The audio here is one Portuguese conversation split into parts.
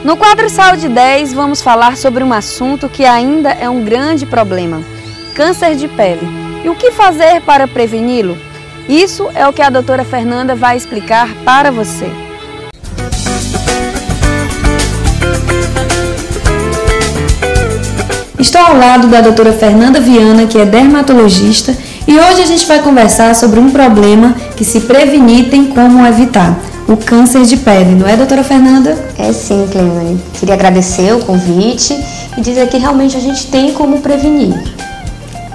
No quadro Saúde 10, vamos falar sobre um assunto que ainda é um grande problema: câncer de pele. E o que fazer para preveni-lo? Isso é o que a doutora Fernanda vai explicar para você. Estou ao lado da doutora Fernanda Viana, que é dermatologista, e hoje a gente vai conversar sobre um problema que, se prevenir, tem como evitar: o câncer de pele, não é, doutora Fernanda? É sim, Cleone. Queria agradecer o convite e dizer que realmente a gente tem como prevenir.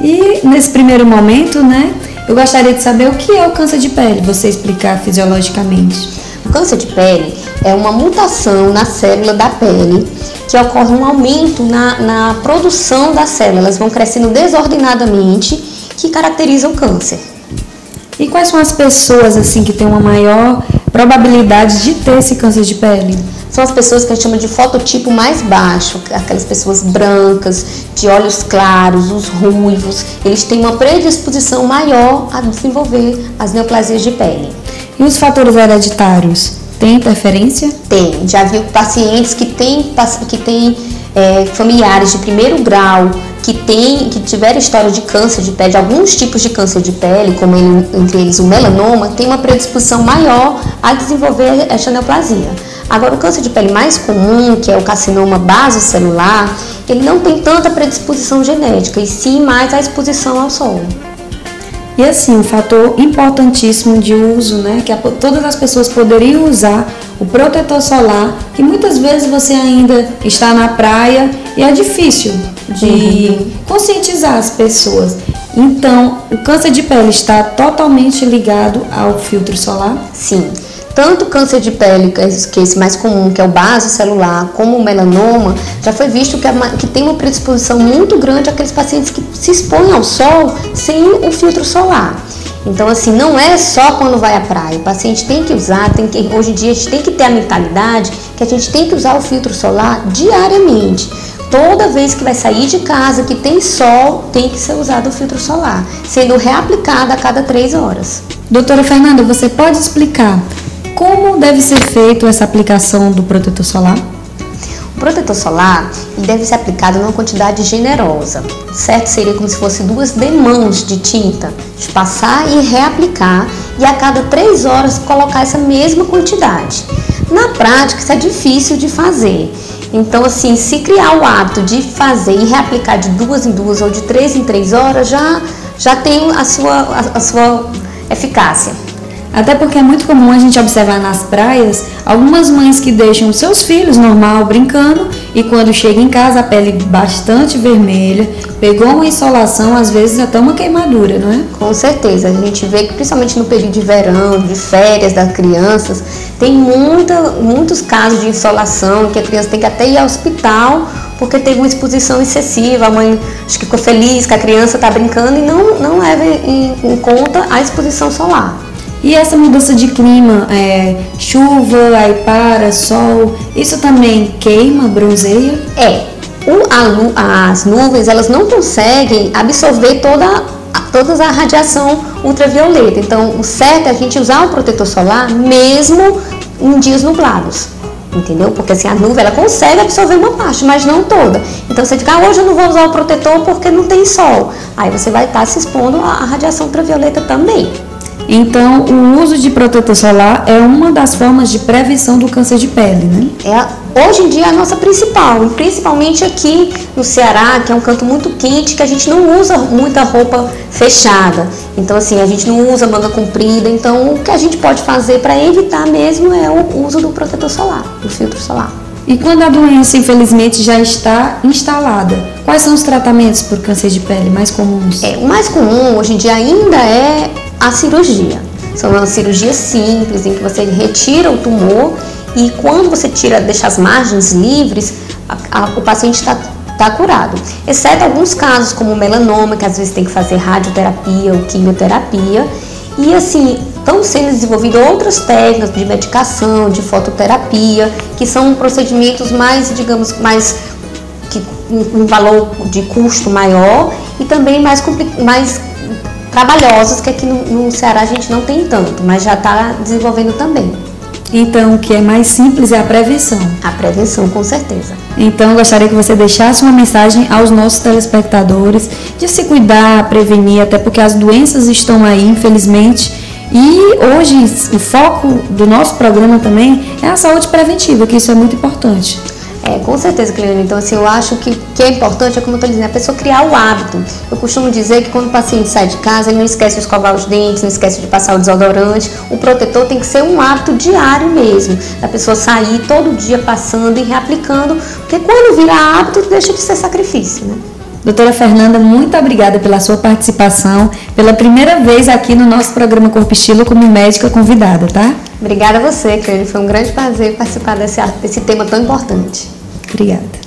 E nesse primeiro momento, né, eu gostaria de saber o que é o câncer de pele, você explicar fisiologicamente. O câncer de pele é uma mutação na célula da pele que ocorre um aumento na produção da célula. Elas vão crescendo desordenadamente, que caracteriza o câncer. E quais são as pessoas assim que têm uma maior probabilidade de ter esse câncer de pele? São as pessoas que a gente chama de fototipo mais baixo, aquelas pessoas brancas, de olhos claros, os ruivos. Eles têm uma predisposição maior a desenvolver as neoplasias de pele. E os fatores hereditários? Tem interferência? Tem. Já viu pacientes que têm familiares de primeiro grau que tiveram história de câncer de pele, alguns tipos de câncer de pele, como entre eles o melanoma, tem uma predisposição maior a desenvolver esta neoplasia. Agora, o câncer de pele mais comum, que é o carcinoma basocelular, ele não tem tanta predisposição genética, e sim mais a exposição ao sol. E assim, um fator importantíssimo de uso, né, que todas as pessoas poderiam usar, o protetor solar, que muitas vezes você ainda está na praia e é difícil de conscientizar as pessoas. Então, o câncer de pele está totalmente ligado ao filtro solar? Sim. Tanto o câncer de pele, que é esse mais comum, que é o basocelular, como o melanoma, já foi visto que tem uma predisposição muito grande àqueles pacientes que se expõem ao sol sem o filtro solar. Então, assim, não é só quando vai à praia. O paciente tem que usar, hoje em dia a gente tem que ter a mentalidade que a gente tem que usar o filtro solar diariamente. Toda vez que vai sair de casa, que tem sol, tem que ser usado o filtro solar, sendo reaplicado a cada 3 horas. Doutora Fernanda, você pode explicar como deve ser feita essa aplicação do protetor solar? O protetor solar deve ser aplicado numa quantidade generosa. Certo? Seria como se fosse 2 demãos de tinta, de passar e reaplicar, e a cada 3 horas colocar essa mesma quantidade. Na prática, isso é difícil de fazer. Então, assim, se criar o hábito de fazer e reaplicar de 2 em 2 ou de 3 em 3 horas, já tem a sua eficácia. Até porque é muito comum a gente observar nas praias algumas mães que deixam seus filhos normal brincando e quando chega em casa a pele bastante vermelha, pegou uma insolação, às vezes até uma queimadura, não é? Com certeza, a gente vê que principalmente no período de verão, de férias das crianças, tem muitos casos de insolação que a criança tem que até ir ao hospital porque teve uma exposição excessiva. A mãe acho que ficou feliz que a criança está brincando e não leva em conta a exposição solar. E essa mudança de clima, chuva, aí para, sol, isso também queima, bronzeia? As nuvens, elas não conseguem absorver toda a radiação ultravioleta. Então, o certo é a gente usar o protetor solar mesmo em dias nublados. Entendeu? Porque assim, a nuvem ela consegue absorver uma parte, mas não toda. Então você fica, hoje eu não vou usar o protetor porque não tem sol. Aí você vai estar se expondo à radiação ultravioleta também. Então, o uso de protetor solar é uma das formas de prevenção do câncer de pele, né? Hoje em dia é a nossa principal, e principalmente aqui no Ceará, que é um canto muito quente, que a gente não usa muita roupa fechada. Então, assim, a gente não usa manga comprida. Então, o que a gente pode fazer para evitar mesmo é o uso do protetor solar, do filtro solar. E quando a doença, infelizmente, já está instalada, quais são os tratamentos por câncer de pele mais comuns? O mais comum hoje em dia ainda é a cirurgia. São uma cirurgia simples em que você retira o tumor e quando você deixa as margens livres, o paciente está curado. Exceto alguns casos como o melanoma, que às vezes tem que fazer radioterapia ou quimioterapia. E assim, estão sendo desenvolvidas outras técnicas de medicação, de fototerapia, que são procedimentos mais, digamos, um valor de custo maior e também mais trabalhosos, que aqui no Ceará a gente não tem tanto, mas já está desenvolvendo também. Então, o que é mais simples é a prevenção. A prevenção, com certeza. Então, gostaria que você deixasse uma mensagem aos nossos telespectadores de se cuidar, prevenir, até porque as doenças estão aí, infelizmente. E hoje o foco do nosso programa também é a saúde preventiva, que isso é muito importante. Com certeza, Cleone. Então, assim, eu acho que é importante, como eu estou dizendo, a pessoa criar o hábito. Eu costumo dizer que quando o paciente sai de casa, ele não esquece de escovar os dentes, não esquece de passar o desodorante. O protetor tem que ser um hábito diário mesmo. A pessoa sair todo dia passando e reaplicando, porque quando vira hábito, deixa de ser sacrifício, né? Doutora Fernanda, muito obrigada pela sua participação, pela primeira vez aqui no nosso programa Corpo Estilo como médica convidada, tá? Obrigada a você, Cleone. Foi um grande prazer participar desse tema tão importante. Obrigada.